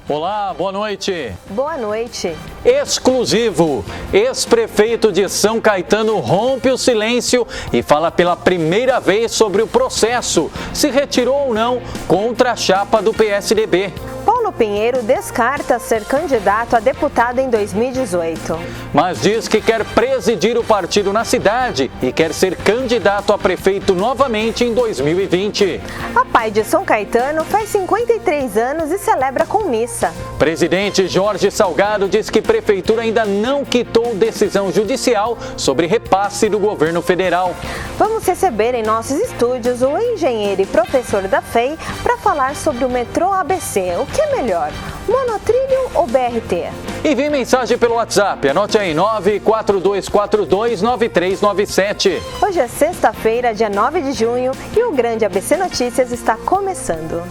Olá, boa noite. Boa noite. Exclusivo. Ex-prefeito de São Caetano rompe o silêncio e fala pela primeira vez sobre o processo, se retirou ou não contra a chapa do PSDB. Paulo Pinheiro descarta ser candidato a deputado em 2018. Mas diz que quer presidir o partido na cidade e quer ser candidato a prefeito novamente em 2020. A PAI de São Caetano faz 53 anos e celebra com missa. Presidente Jorge Salgado diz que a prefeitura ainda não quitou decisão judicial sobre repasse do governo federal. Vamos receber em nossos estúdios o engenheiro e professor da FEI para falar sobre o metrô ABC. O que é melhor, monotrilho ou BRT? Envie mensagem pelo WhatsApp, anote aí, 942429397. Hoje é sexta-feira, dia 9 de junho e o Grande ABC Notícias está começando.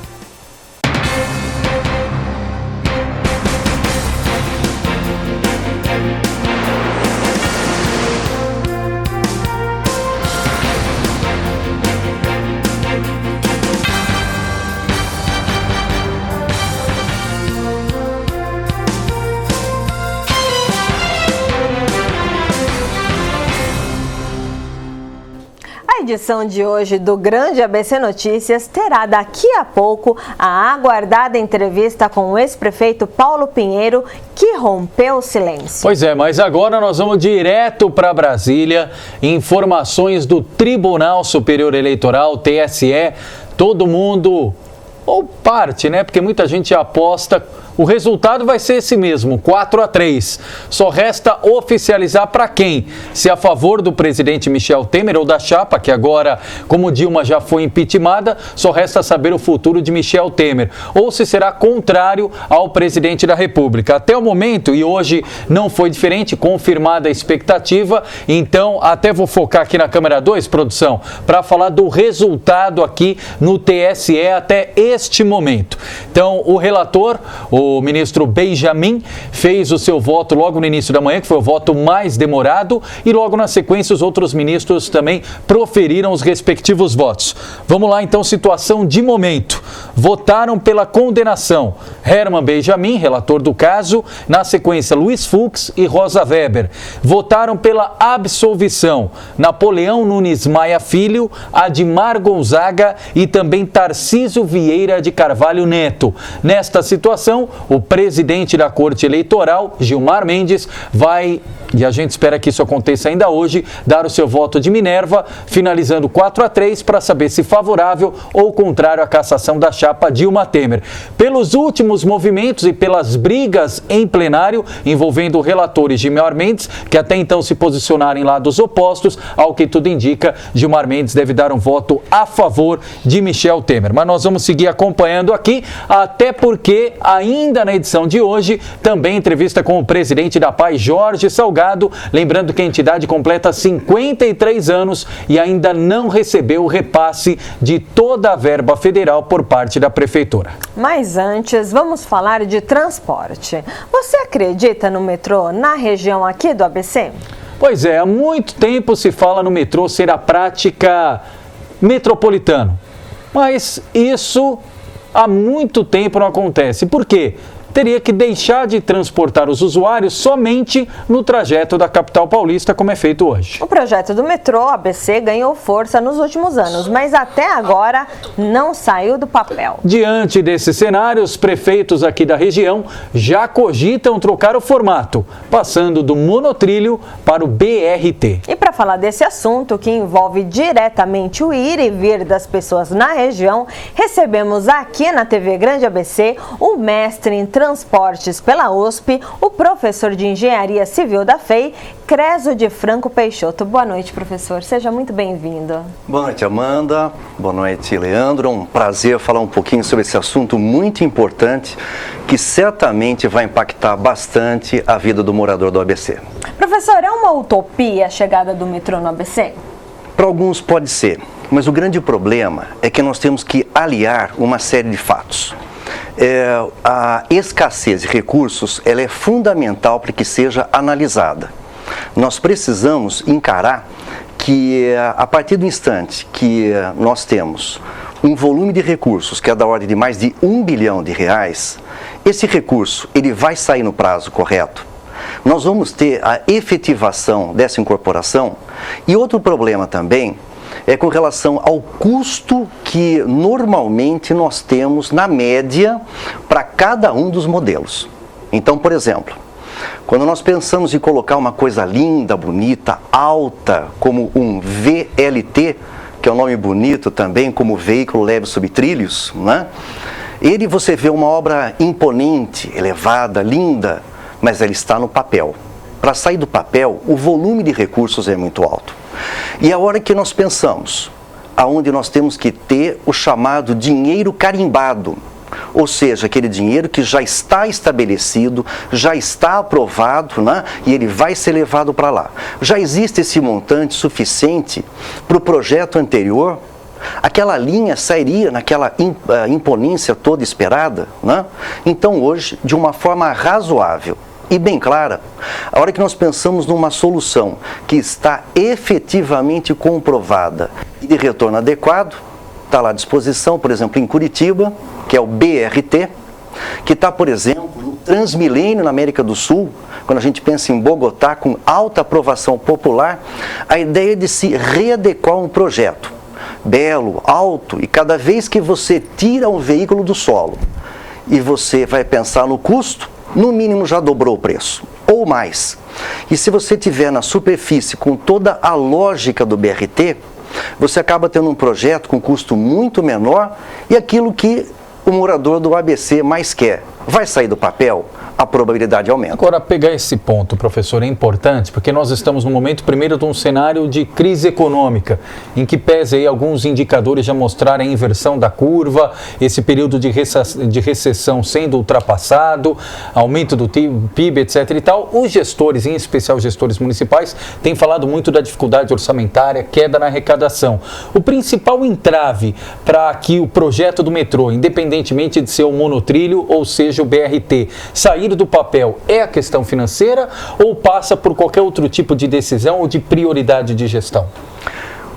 A edição de hoje do Grande ABC Notícias terá daqui a pouco a aguardada entrevista com o ex-prefeito Paulo Pinheiro, que rompeu o silêncio. Pois é, mas agora nós vamos direto para Brasília. Informações do Tribunal Superior Eleitoral, TSE, todo mundo, ou parte, né? Porque muita gente aposta. O resultado vai ser esse mesmo, 4-3. Só resta oficializar para quem? Se a favor do presidente Michel Temer ou da chapa, que agora, como Dilma já foi impeachmentada, só resta saber o futuro de Michel Temer. Ou se será contrário ao presidente da República. Até o momento, e hoje não foi diferente, confirmada a expectativa. Então, até vou focar aqui na câmera 2, produção, para falar do resultado aqui no TSE até este momento. Então, o relator, o ministro Benjamin, fez o seu voto logo no início da manhã, que foi o voto mais demorado, e logo na sequência os outros ministros também proferiram os respectivos votos. Vamos lá então, situação de momento. Votaram pela condenação Herman Benjamin, relator do caso, na sequência Luiz Fux e Rosa Weber. Votaram pela absolvição Napoleão Nunes Maia Filho, Admar Gonzaga e também Tarcísio Vieira de Carvalho Neto. Nesta situação, o presidente da Corte Eleitoral, Gilmar Mendes, vai, e a gente espera que isso aconteça ainda hoje, dar o seu voto de Minerva, finalizando 4-3 para saber se favorável ou contrário à cassação da chapa Dilma Temer. Pelos últimos movimentos e pelas brigas em plenário envolvendo relatores Gilmar Mendes, que até então se posicionaram em lados opostos, ao que tudo indica, Gilmar Mendes deve dar um voto a favor de Michel Temer. Mas nós vamos seguir acompanhando aqui, até porque ainda na edição de hoje, também entrevista com o presidente da PAI, Jorge Salgado, lembrando que a entidade completa 53 anos e ainda não recebeu o repasse de toda a verba federal por parte da prefeitura. Mas antes, vamos falar de transporte. Você acredita no metrô na região aqui do ABC? Pois é, há muito tempo se fala no metrô ser a prática metropolitana, mas isso há muito tempo não acontece. Por quê? Teria que deixar de transportar os usuários somente no trajeto da capital paulista, como é feito hoje. O projeto do metrô ABC ganhou força nos últimos anos, mas até agora não saiu do papel. Diante desse cenário, os prefeitos aqui da região já cogitam trocar o formato, passando do monotrilho para o BRT. E para falar desse assunto, que envolve diretamente o ir e vir das pessoas na região, recebemos aqui na TV Grande ABC o mestre em Transportes pela USP, o professor de Engenharia Civil da FEI, Creso de Franco Peixoto. Boa noite, professor. Seja muito bem-vindo. Boa noite, Amanda. Boa noite, Leandro. Um prazer falar um pouquinho sobre esse assunto muito importante que certamente vai impactar bastante a vida do morador do ABC. Professor, é uma utopia a chegada do metrô no ABC? Para alguns pode ser, mas o grande problema é que nós temos que aliar uma série de fatos. A escassez de recursos ela é fundamental para que seja analisada. Nós precisamos encarar que a partir do instante que nós temos um volume de recursos que é da ordem de mais de R$1 bilhão, esse recurso, ele vai sair no prazo correto? Nós vamos ter a efetivação dessa incorporação? E outro problema também é com relação ao custo que normalmente nós temos na média para cada um dos modelos. Então, por exemplo, quando nós pensamos em colocar uma coisa linda, bonita, alta, como um VLT, que é um nome bonito também, como veículo leve sobre trilhos, né? Ele, você vê uma obra imponente, elevada, linda, mas ela está no papel. Para sair do papel, o volume de recursos é muito alto. E a hora que nós pensamos, aonde nós temos que ter o chamado dinheiro carimbado, ou seja, aquele dinheiro que já está estabelecido, já está aprovado, né? E ele vai ser levado para lá. Já existe esse montante suficiente para o projeto anterior? Aquela linha sairia naquela imponência toda esperada, né? Então hoje, de uma forma razoável e bem clara, a hora que nós pensamos numa solução que está efetivamente comprovada e de retorno adequado, está lá à disposição, por exemplo, em Curitiba, que é o BRT, que está, por exemplo, no Transmilênio na América do Sul. Quando a gente pensa em Bogotá, com alta aprovação popular, a ideia de se readequar um projeto belo, alto, e cada vez que você tira um veículo do solo e você vai pensar no custo, no mínimo já dobrou o preço, ou mais. E se você tiver na superfície com toda a lógica do BRT, você acaba tendo um projeto com custo muito menor e aquilo que o morador do ABC mais quer vai sair do papel, a probabilidade aumenta. Agora, pegar esse ponto, professor, é importante, porque nós estamos no momento, primeiro, de um cenário de crise econômica, em que pese aí alguns indicadores já mostrarem a inversão da curva, esse período de recessão sendo ultrapassado, aumento do PIB, etc. e tal. Os gestores, em especial os gestores municipais, têm falado muito da dificuldade orçamentária, queda na arrecadação. O principal entrave para que o projeto do metrô, independentemente de ser o monotrilho ou seja o BRT, sair do papel é a questão financeira ou passa por qualquer outro tipo de decisão ou de prioridade de gestão?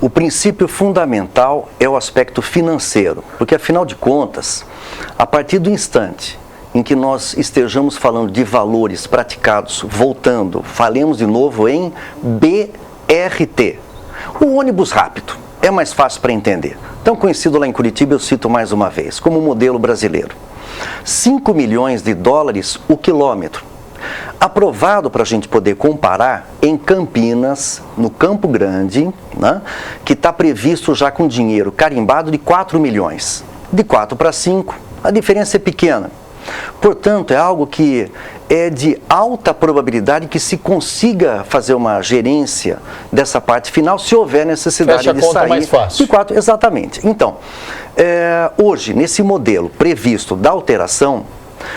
O princípio fundamental é o aspecto financeiro, porque afinal de contas, a partir do instante em que nós estejamos falando de valores praticados, voltando, falemos de novo em BRT, o ônibus rápido, é mais fácil para entender. Tão conhecido lá em Curitiba, eu cito mais uma vez, como modelo brasileiro. 5 milhões de dólares o quilômetro. Aprovado para a gente poder comparar em Campinas, no Campo Grande, né, que está previsto já com dinheiro carimbado de 4 milhões. De 4 para 5, a diferença é pequena. Portanto, é algo que é de alta probabilidade que se consiga fazer uma gerência dessa parte final, se houver necessidade Fecha a de conta sair mais fácil. de 4. Exatamente. Então, hoje, nesse modelo previsto da alteração,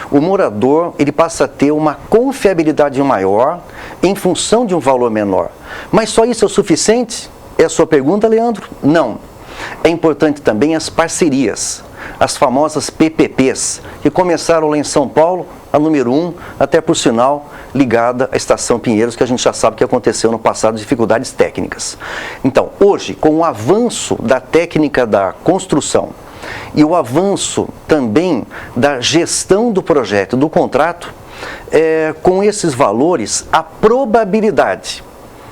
o morador ele passa a ter uma confiabilidade maior em função de um valor menor. Mas só isso é o suficiente? É a sua pergunta, Leandro? Não. É importante também as parcerias, as famosas PPPs, que começaram lá em São Paulo, a número 1, até por sinal, ligada à Estação Pinheiros, que a gente já sabe que aconteceu no passado, dificuldades técnicas. Então, hoje, com o avanço da técnica da construção e o avanço também da gestão do projeto, do contrato, com esses valores, a probabilidade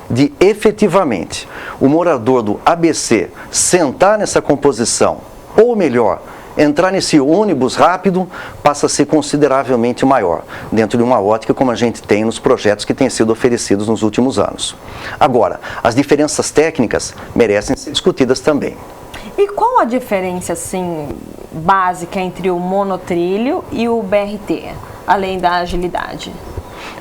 de efetivamente o morador do ABC sentar nessa composição, ou melhor, entrar nesse ônibus rápido, passa a ser consideravelmente maior, dentro de uma ótica como a gente tem nos projetos que têm sido oferecidos nos últimos anos. Agora, as diferenças técnicas merecem ser discutidas também. E qual a diferença, assim, básica entre o monotrilho e o BRT, além da agilidade?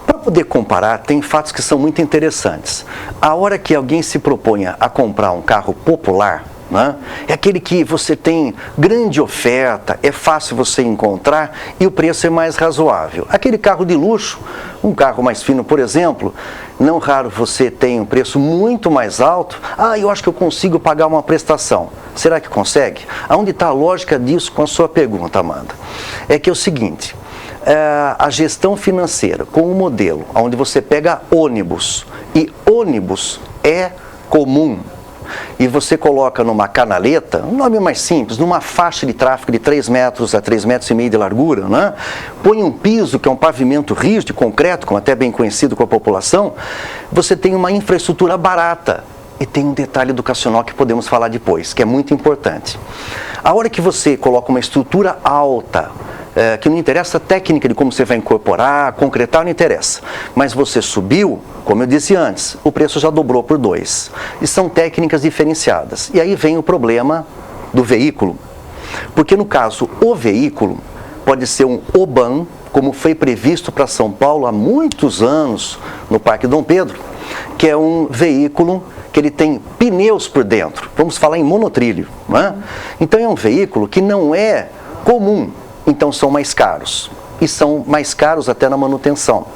Para poder comparar, tem fatos que são muito interessantes. A hora que alguém se proponha a comprar um carro popular, né, é aquele que você tem grande oferta, é fácil você encontrar e o preço é mais razoável. Aquele carro de luxo, um carro mais fino, por exemplo, não raro você tem um preço muito mais alto. Eu acho que eu consigo pagar uma prestação. Será que consegue? Aonde está a lógica disso com a sua pergunta, Amanda? É que é o seguinte, a gestão financeira com um modelo onde você pega ônibus, e ônibus é comum, e você coloca numa canaleta, um nome mais simples, numa faixa de tráfego de 3 metros a 3,5 metros de largura, né? Põe um piso, que é um pavimento rígido, concreto, como até bem conhecido com a população, você tem uma infraestrutura barata. E tem um detalhe educacional que podemos falar depois, que é muito importante. A hora que você coloca uma estrutura alta, que não interessa a técnica de como você vai incorporar, concretar, não interessa. Mas você subiu, como eu disse antes, o preço já dobrou por 2. E são técnicas diferenciadas. E aí vem o problema do veículo. Porque no caso, o veículo pode ser um Oban, como foi previsto para São Paulo há muitos anos no Parque Dom Pedro, que é um veículo que ele tem pneus por dentro, vamos falar em monotrilho, né? Então é um veículo que não é comum, então são mais caros, e são mais caros até na manutenção.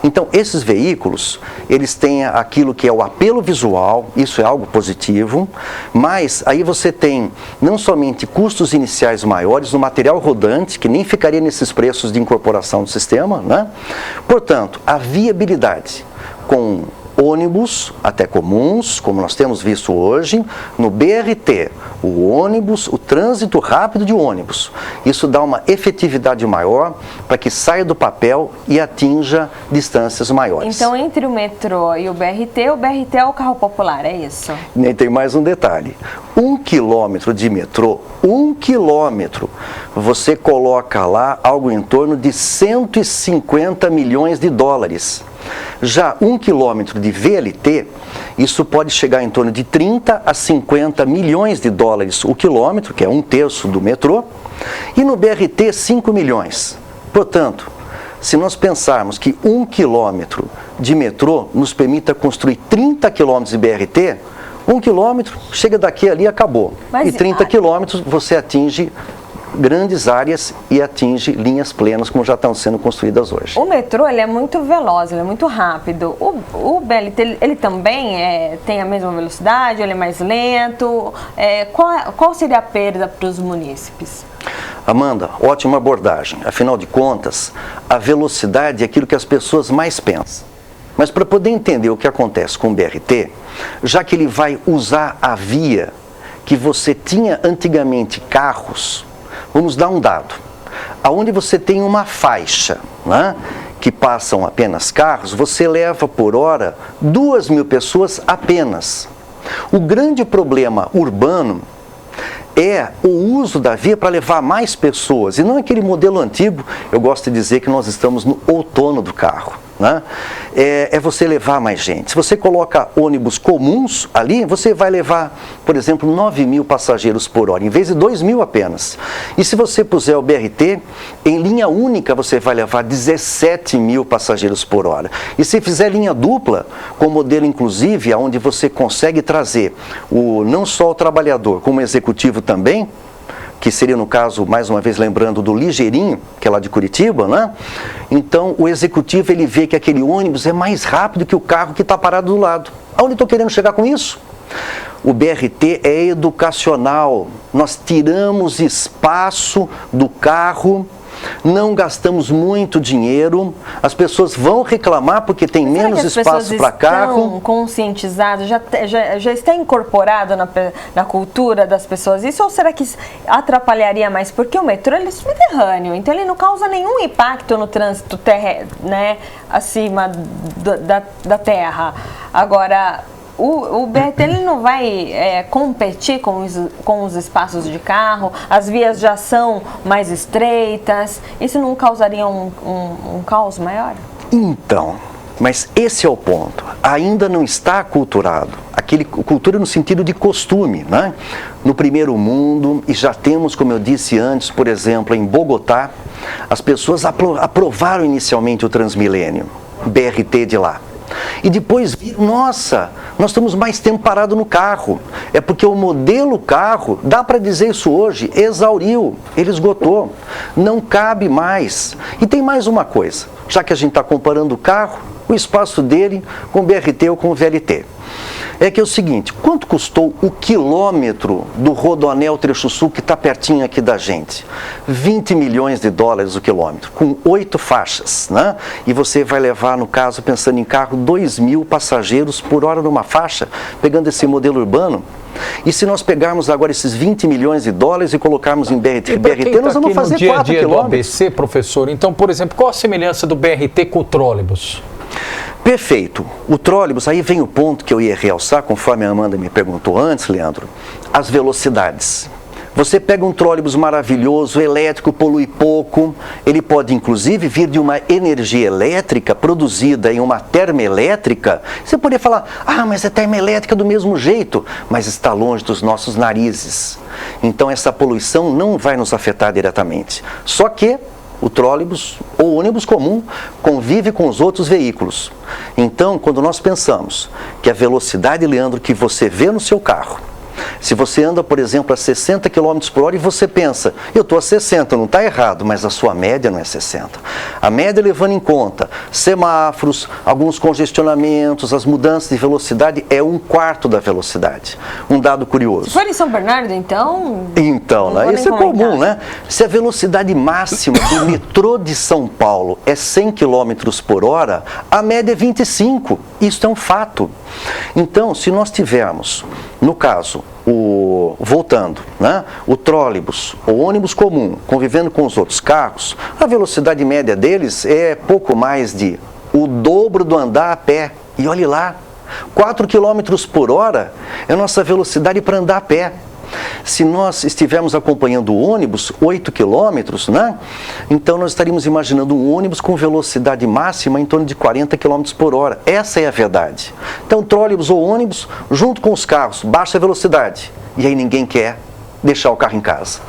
Então esses veículos, eles têm aquilo que é o apelo visual, isso é algo positivo, mas aí você tem não somente custos iniciais maiores no material rodante, que nem ficaria nesses preços de incorporação do sistema, né? Portanto, a viabilidade com ônibus, até comuns, como nós temos visto hoje, no BRT, o ônibus, o trânsito rápido de ônibus. Isso dá uma efetividade maior para que saia do papel e atinja distâncias maiores. Então, entre o metrô e o BRT é o carro popular, é isso? Nem tem mais um detalhe. 1 quilômetro de metrô, 1 quilômetro, você coloca lá algo em torno de 150 milhões de dólares. Já 1 quilômetro de VLT, isso pode chegar em torno de 30 a 50 milhões de dólares o quilômetro, que é 1/3 do metrô, e no BRT 5 milhões. Portanto, se nós pensarmos que 1 quilômetro de metrô nos permita construir 30 quilômetros de BRT, 1 quilômetro chega daqui ali e acabou. E 30 quilômetros você atinge grandes áreas e atinge linhas plenas, como já estão sendo construídas hoje. O metrô, ele é muito veloz, ele é muito rápido. O BRT, ele também tem a mesma velocidade, ele é mais lento. Qual seria a perda para os munícipes? Amanda, ótima abordagem. Afinal de contas, a velocidade é aquilo que as pessoas mais pensam. Mas para poder entender o que acontece com o BRT, já que ele vai usar a via que você tinha antigamente carros, vamos dar um dado. Aonde você tem uma faixa, né, que passam apenas carros, você leva por hora 2.000 pessoas apenas. O grande problema urbano é o uso da via para levar mais pessoas, e não aquele modelo antigo. Eu gosto de dizer que nós estamos no outono do carro, né? É você levar mais gente. Se você coloca ônibus comuns ali, você vai levar, por exemplo, 9.000 passageiros por hora, em vez de 2.000 apenas. E se você puser o BRT, em linha única você vai levar 17.000 passageiros por hora. E se fizer linha dupla, com modelo inclusive, onde você consegue trazer não só o trabalhador, como o executivo também, que seria no caso, mais uma vez lembrando do Ligeirinho, que é lá de Curitiba, né? Então o executivo ele vê que aquele ônibus é mais rápido que o carro que está parado do lado. Aonde estou querendo chegar com isso? O BRT é educacional, nós tiramos espaço do carro, não gastamos muito dinheiro, as pessoas vão reclamar porque tem menos espaço para carro. Estão conscientizadas, já está incorporado na cultura das pessoas isso, ou será que atrapalharia mais? Porque o metrô ele é subterrâneo, então ele não causa nenhum impacto no trânsito acima da terra. Agora, o BRT ele não vai competir com os espaços de carro, as vias já são mais estreitas, isso não causaria um caos maior? Então, mas esse é o ponto, ainda não está aculturado, cultura no sentido de costume, né? No primeiro mundo, e já temos, como eu disse antes, por exemplo, em Bogotá, as pessoas aprovaram inicialmente o Transmilênio, BRT de lá. E depois viram, nossa, nós estamos mais tempo parado no carro. É porque o modelo carro, dá para dizer isso hoje, exauriu, ele esgotou, não cabe mais. E tem mais uma coisa, já que a gente está comparando o carro, o espaço dele com o BRT ou com o VLT. é que é o seguinte, quanto custou o quilômetro do Rodoanel Trecho Sul que está pertinho aqui da gente? 20 milhões de dólares o quilômetro, com 8 faixas, né? E você vai levar, no caso, pensando em carro, 2.000 passageiros por hora numa faixa, pegando esse modelo urbano. E se nós pegarmos agora esses 20 milhões de dólares e colocarmos em BRT, nós vamos fazer 4 quilômetros. Do ABC, professor, então, por exemplo, qual a semelhança do BRT com o trólebus? Perfeito. O trólebus, aí vem o ponto que eu ia realçar, conforme a Amanda me perguntou antes, Leandro, as velocidades. Você pega um trólebus maravilhoso, elétrico, polui pouco, ele pode inclusive vir de uma energia elétrica produzida em uma termoelétrica. Você poderia falar, mas é termoelétrica do mesmo jeito, mas está longe dos nossos narizes. Então essa poluição não vai nos afetar diretamente. Só que o trólebus ou ônibus comum convive com os outros veículos. Então, quando nós pensamos que a velocidade, Leandro, que você vê no seu carro, se você anda, por exemplo, a 60 km por hora e você pensa, eu estou a 60, não está errado, mas a sua média não é 60. A média levando em conta semáforos, alguns congestionamentos, as mudanças de velocidade é 1/4 da velocidade. Um dado curioso. Se for em São Bernardo, então... Então, né? Isso é comum, né? Se a velocidade máxima do metrô de São Paulo é 100 km por hora, a média é 25. Isso é um fato. Então, se nós tivermos, no caso, voltando, né? O trólebus, o ônibus comum, convivendo com os outros carros, a velocidade média deles é pouco mais de o dobro do andar a pé. E olhe lá, 4 km por hora é a nossa velocidade para andar a pé. Se nós estivermos acompanhando o ônibus, 8 km, né? Então nós estaríamos imaginando um ônibus com velocidade máxima em torno de 40 km por hora. Essa é a verdade. Então trólebus ou ônibus, junto com os carros, baixa velocidade. E aí ninguém quer deixar o carro em casa.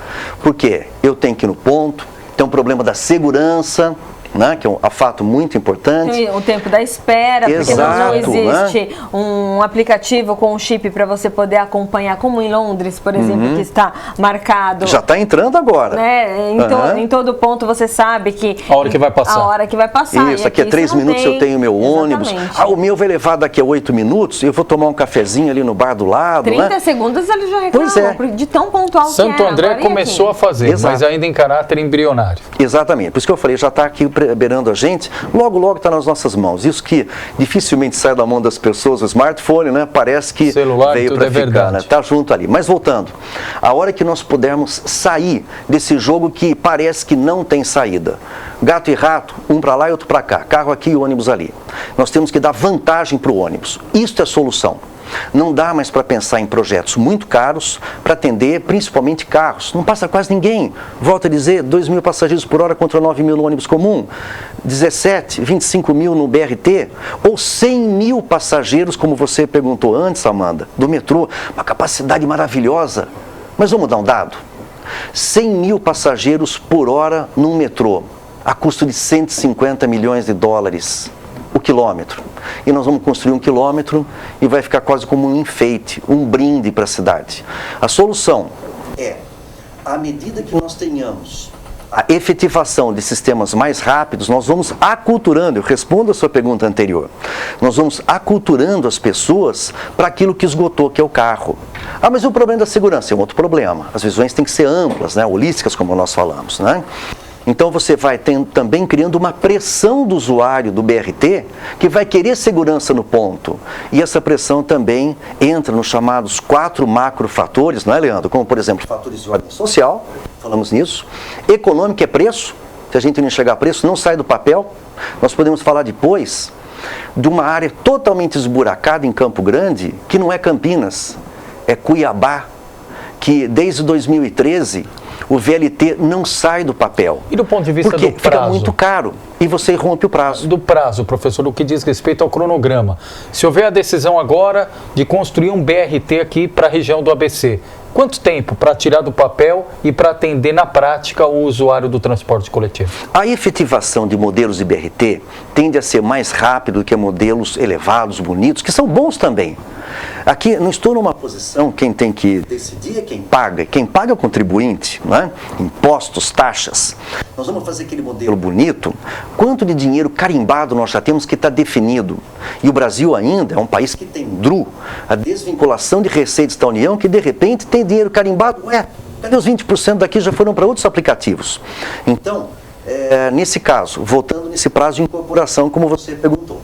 Por quê? Eu tenho que ir no ponto, tem um problema da segurança, né, que é um fato muito importante. O tempo da espera, exato, porque não existe, né, um aplicativo com um chip para você poder acompanhar, como em Londres, por exemplo, que está marcado. Já está entrando agora. Né, em todo ponto você sabe que... A hora que vai passar. A hora que vai passar. Isso, aqui é 3 minutos eu tenho meu ônibus. O meu vai levar daqui a 8 minutos, eu vou tomar um cafezinho ali no bar do lado. 30 né? segundos ele já reclamou, pois é. De tão pontual Santo que é. André começou a fazer, exato, mas ainda em caráter embrionário. Exatamente, por isso que eu falei, já está aqui beirando a gente, logo está nas nossas mãos. Isso que dificilmente sai da mão das pessoas, o smartphone, né? Parece que celular, veio para ficar, verdade, né? Tá junto ali. Mas voltando, a hora que nós pudermos sair desse jogo que parece que não tem saída, gato e rato, um para lá e outro para cá, carro aqui e ônibus ali, nós temos que dar vantagem para o ônibus. Isso é a solução. Não dá mais para pensar em projetos muito caros para atender principalmente carros. Não passa quase ninguém. Volto a dizer, 2.000 passageiros por hora contra 9.000 no ônibus comum, 17, 25 mil no BRT, ou 100.000 passageiros, como você perguntou antes, Amanda, do metrô. Uma capacidade maravilhosa. Mas vamos dar um dado. 100.000 passageiros por hora num metrô, a custo de 150 milhões de dólares. O quilômetro. E nós vamos construir um quilômetro e vai ficar quase como um enfeite, um brinde para a cidade. A solução é, à medida que nós tenhamos a efetivação de sistemas mais rápidos, nós vamos aculturando, eu respondo a sua pergunta anterior, nós vamos aculturando as pessoas para aquilo que esgotou, que é o carro. Mas o problema da segurança é um outro problema. As visões têm que ser amplas, né, holísticas, como nós falamos, né? Então você vai também criando uma pressão do usuário do BRT que vai querer segurança no ponto. E essa pressão também entra nos chamados 4 macrofatores, não é, Leandro? Como, por exemplo, fatores de ordem social, falamos nisso. Econômico é preço, se a gente não enxergar preço, não sai do papel. Nós podemos falar depois de uma área totalmente esburacada em Campo Grande, que não é Campinas, é Cuiabá, que desde 2013... o VLT não sai do papel. E do ponto de vista do prazo? Porque fica muito caro e você rompe o prazo. Do prazo, professor, o que diz respeito ao cronograma. Se houver a decisão agora de construir um BRT aqui para a região do ABC, quanto tempo para tirar do papel e para atender na prática o usuário do transporte coletivo? A efetivação de modelos de BRT tende a ser mais rápido do que modelos elevados, bonitos, que são bons também. Aqui não estou numa posição, quem tem que decidir é quem paga. Quem paga é o contribuinte, não é? Impostos, taxas. Nós vamos fazer aquele modelo bonito. Quanto de dinheiro carimbado nós já temos que está definido? E o Brasil ainda é um país que tem DRU, a desvinculação de receitas da União, que de repente tem dinheiro carimbado. Ué, cadê os 20% daqui já foram para outros aplicativos? Então, nesse caso, voltando nesse prazo de incorporação, como você perguntou,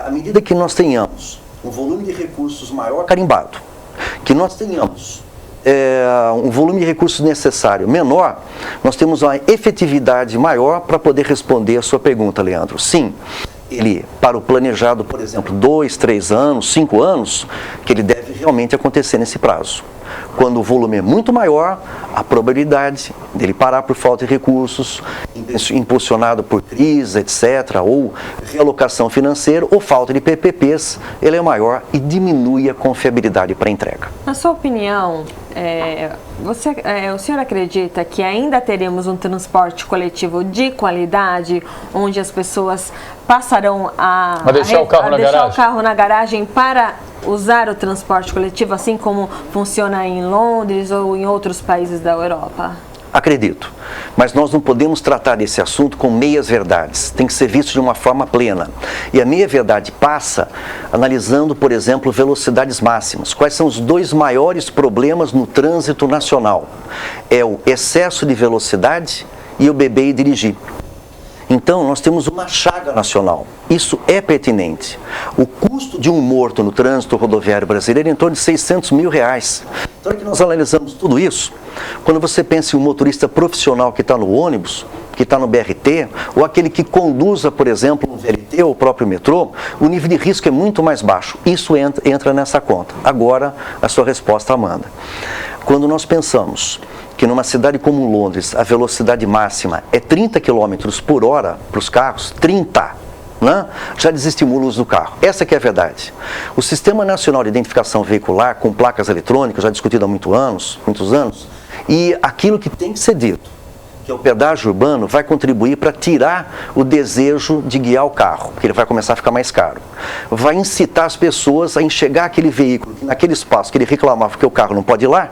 à medida que nós tenhamos um volume de recursos maior carimbado, que nós tenhamos um volume de recursos necessário menor, nós temos uma efetividade maior para poder responder a sua pergunta, Leandro. Sim, ele, para o planejado, por exemplo, 2, 3 anos, 5 anos, que ele deve realmente acontecer nesse prazo. Quando o volume é muito maior, a probabilidade dele parar por falta de recursos, impulsionado por crise, etc., ou realocação financeira, ou falta de PPPs, ele é maior e diminui a confiabilidade para a entrega. Na sua opinião, o senhor acredita que ainda teremos um transporte coletivo de qualidade, onde as pessoas passarão a deixar o carro na garagem para usar o transporte coletivo, assim como funciona em Londres ou em outros países da Europa? Acredito, mas nós não podemos tratar desse assunto com meias-verdades, tem que ser visto de uma forma plena. E a meia-verdade passa analisando, por exemplo, velocidades máximas. Quais são os 2 maiores problemas no trânsito nacional? É o excesso de velocidade e o beber e dirigir. Então, nós temos uma chaga nacional. Isso é pertinente. O custo de um morto no trânsito rodoviário brasileiro é em torno de R$600 mil. Então, que nós analisamos tudo isso, quando você pensa em um motorista profissional que está no ônibus, que está no BRT, ou aquele que conduza, por exemplo, um VLT ou o próprio metrô, o nível de risco é muito mais baixo. Isso entra nessa conta. Agora, a sua resposta, Amanda. Quando nós pensamos que numa cidade como Londres, a velocidade máxima é 30 km por hora para os carros, 30, né? Já desestimula o uso do carro. Essa que é a verdade. O Sistema Nacional de Identificação Veicular, com placas eletrônicas, já discutido há muitos anos, e aquilo que tem que ser dito, que é o pedágio urbano, vai contribuir para tirar o desejo de guiar o carro, porque ele vai começar a ficar mais caro. Vai incitar as pessoas a enxergar aquele veículo, naquele espaço que ele reclamava que o carro não pode ir lá,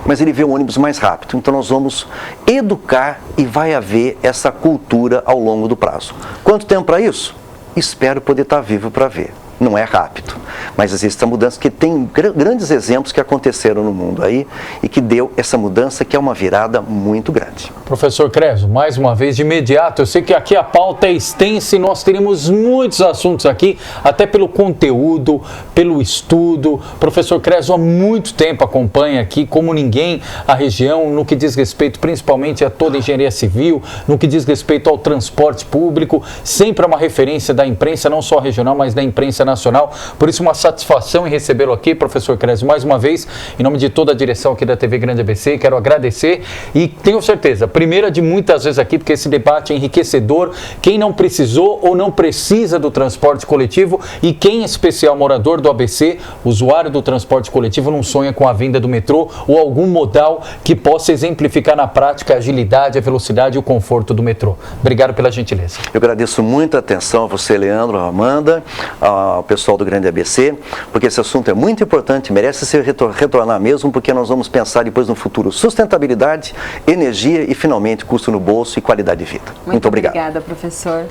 mas ele vê o ônibus mais rápido. Então nós vamos educar e vai haver essa cultura ao longo do prazo. Quanto tempo para isso? Espero poder estar vivo para ver. Não é rápido, mas existe essa mudança que tem grandes exemplos que aconteceram no mundo aí e que deu essa mudança que é uma virada muito grande. Professor Creso, mais uma vez, de imediato, eu sei que aqui a pauta é extensa e nós teremos muitos assuntos aqui, até pelo conteúdo, pelo estudo. Professor Creso há muito tempo acompanha aqui, como ninguém, a região, no que diz respeito principalmente a toda a engenharia civil, no que diz respeito ao transporte público, sempre é uma referência da imprensa, não só regional, mas da imprensa nacional. Por isso, uma satisfação em recebê-lo aqui, professor Creso, mais uma vez, em nome de toda a direção aqui da TV Grande ABC, quero agradecer e tenho certeza, primeira de muitas vezes aqui, porque esse debate é enriquecedor, quem não precisou ou não precisa do transporte coletivo e quem, em especial, morador do ABC, usuário do transporte coletivo, não sonha com a vinda do metrô ou algum modal que possa exemplificar na prática a agilidade, a velocidade e o conforto do metrô. Obrigado pela gentileza. Eu agradeço muito a atenção a você, Leandro, a Amanda, ao pessoal do Grande ABC, porque esse assunto é muito importante, merece se retornar mesmo, porque nós vamos pensar depois no futuro sustentabilidade, energia e finalmente custo no bolso e qualidade de vida. Muito obrigado. Obrigada, professor.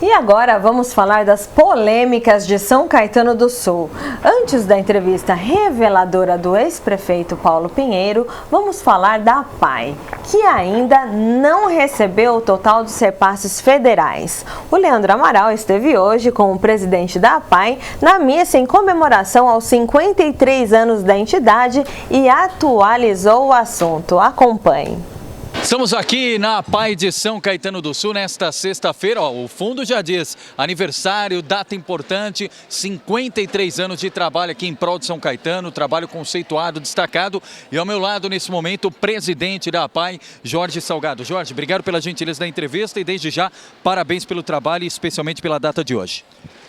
E agora vamos falar das polêmicas de São Caetano do Sul. Antes da entrevista reveladora do ex-prefeito Paulo Pinheiro, vamos falar da APAI, que ainda não recebeu o total dos repasses federais. O Leandro Amaral esteve hoje com o presidente da APAI na missa em comemoração aos 53 anos da entidade e atualizou o assunto. Acompanhe. Estamos aqui na APAI de São Caetano do Sul nesta sexta-feira. O fundo já diz, aniversário, data importante, 53 anos de trabalho aqui em prol de São Caetano, trabalho conceituado, destacado. E ao meu lado, nesse momento, o presidente da APAI, Jorge Salgado. Jorge, obrigado pela gentileza da entrevista e desde já, parabéns pelo trabalho e especialmente pela data de hoje.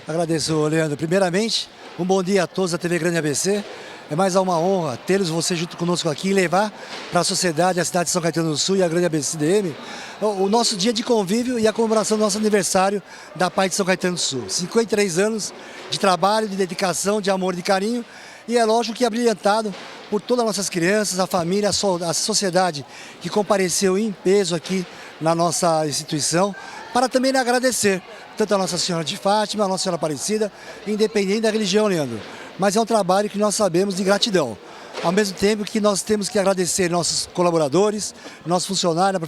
Agradeço, Leandro. Primeiramente, um bom dia a todos da TV Grande ABC. É mais uma honra tê-los você junto conosco aqui e levar para a sociedade, a cidade de São Caetano do Sul e a grande ABCDM, o nosso dia de convívio e a comemoração do nosso aniversário da PAI de São Caetano do Sul. 53 anos de trabalho, de dedicação, de amor, de carinho, e é lógico que abrilhantado por todas as nossas crianças, a família, a sociedade que compareceu em peso aqui na nossa instituição, para também agradecer tanto a Nossa Senhora de Fátima, a Nossa Senhora Aparecida, independente da religião, Leandro. Mas é um trabalho que nós sabemos de gratidão. Ao mesmo tempo que nós temos que agradecer nossos colaboradores, nossos funcionários,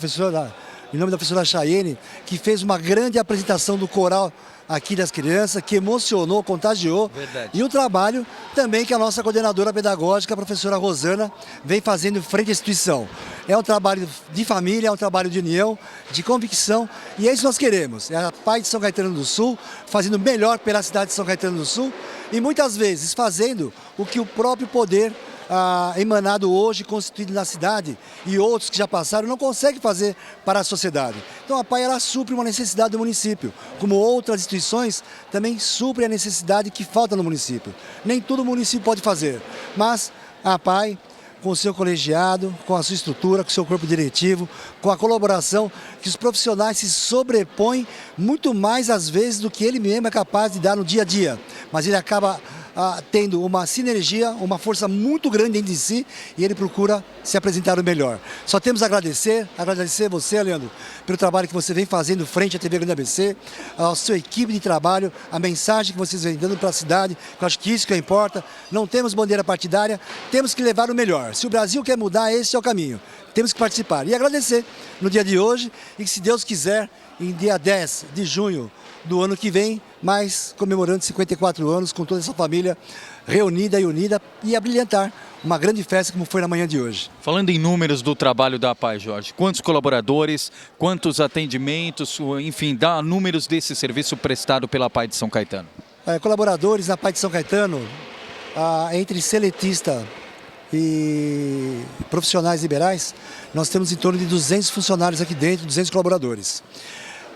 em nome da professora Chayene, que fez uma grande apresentação do coral aqui das crianças, que emocionou, contagiou. Verdade. E o trabalho também que a nossa coordenadora pedagógica, a professora Rosana, vem fazendo frente à instituição. É um trabalho de família, é um trabalho de união, de convicção, e é isso que nós queremos. É a PAI de São Caetano do Sul, fazendo melhor pela cidade de São Caetano do Sul, e muitas vezes fazendo o que o próprio poder emanado hoje, constituído na cidade, e outros que já passaram, não conseguem fazer para a sociedade. Então a PAI, ela supre uma necessidade do município, como outras instituições também suprem a necessidade que falta no município. Nem todo município pode fazer, mas a PAI, com o seu colegiado, com a sua estrutura, com o seu corpo diretivo, com a colaboração, que os profissionais se sobrepõem muito mais às vezes do que ele mesmo é capaz de dar no dia a dia. Mas ele acaba tendo uma sinergia, uma força muito grande dentro de si, e ele procura se apresentar o melhor. Só temos a agradecer você, Leandro, pelo trabalho que você vem fazendo frente à TV Grande ABC, a sua equipe de trabalho, a mensagem que vocês vêm dando para a cidade, que eu acho que isso que importa. Não temos bandeira partidária, temos que levar o melhor. Se o Brasil quer mudar, esse é o caminho. Temos que participar e agradecer no dia de hoje, e que, se Deus quiser, em dia 10 de junho do ano que vem, mas comemorando 54 anos com toda essa família reunida e unida, e abrilhantar uma grande festa como foi na manhã de hoje. Falando em números do trabalho da PAI, Jorge, quantos colaboradores, quantos atendimentos, enfim, dá números desse serviço prestado pela PAI de São Caetano? Colaboradores na PAI de São Caetano, entre seletista e profissionais liberais, nós temos em torno de 200 funcionários aqui dentro, 200 colaboradores.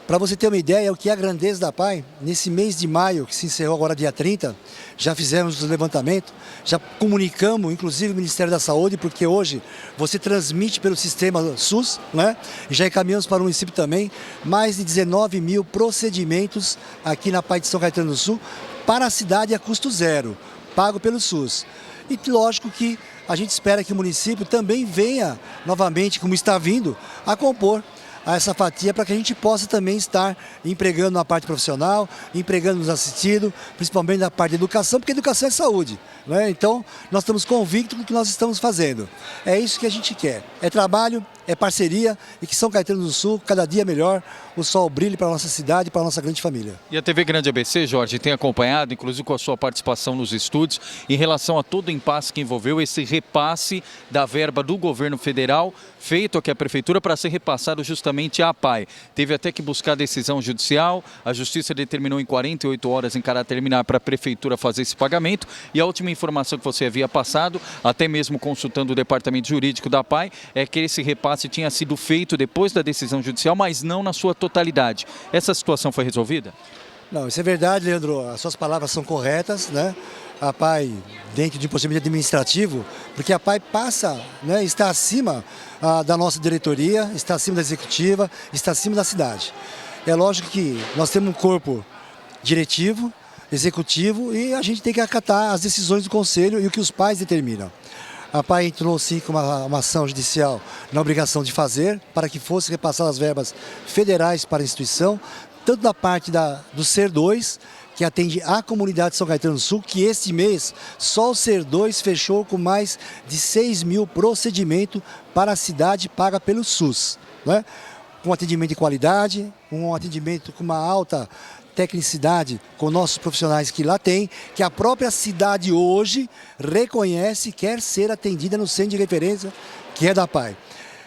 Para você ter uma ideia, o que é a grandeza da PAI, nesse mês de maio, que se encerrou agora dia 30, já fizemos o levantamento, já comunicamos, inclusive, o Ministério da Saúde, porque hoje você transmite pelo sistema SUS, né? E já encaminhamos para o município também, mais de 19 mil procedimentos aqui na PAI de São Caetano do Sul, para a cidade a custo zero, pago pelo SUS. E lógico que a gente espera que o município também venha novamente, como está vindo, a compor a essa fatia, para que a gente possa também estar empregando na parte profissional, empregando nos assistidos, principalmente na parte de educação, porque educação é saúde, né? Então, nós estamos convictos do que nós estamos fazendo. É isso que a gente quer. É trabalho, é parceria, e que São Caetano do Sul, cada dia melhor, o sol brilhe para a nossa cidade e para a nossa grande família. E a TV Grande ABC, Jorge, tem acompanhado, inclusive com a sua participação nos estúdios, em relação a todo o impasse que envolveu esse repasse da verba do governo federal, feito aqui à prefeitura, para ser repassado justamente à PAI. Teve até que buscar decisão judicial, a justiça determinou em 48 horas em caráter liminar para a prefeitura fazer esse pagamento, e a última informação que você havia passado, até mesmo consultando o departamento jurídico da PAI, é que esse repasse tinha sido feito depois da decisão judicial, mas não na sua totalidade. Essa situação foi resolvida? Não, isso é verdade, Leandro. As suas palavras são corretas, né? A PAI, dentro de um procedimento administrativo, porque a PAI passa, né, está acima da nossa diretoria, está acima da executiva, está acima da cidade. É lógico que nós temos um corpo diretivo, executivo, e a gente tem que acatar as decisões do conselho e o que os pais determinam. A PAI entrou sim com uma ação judicial na obrigação de fazer, para que fossem repassadas as verbas federais para a instituição, tanto da parte do SER 2, que atende a comunidade de São Caetano do Sul, que este mês só o SER 2 fechou com mais de 6 mil procedimentos para a cidade paga pelo SUS, né? Com atendimento de qualidade, um atendimento com uma alta tecnicidade com nossos profissionais que lá tem, que a própria cidade hoje reconhece e quer ser atendida no centro de referência, que é da PAI.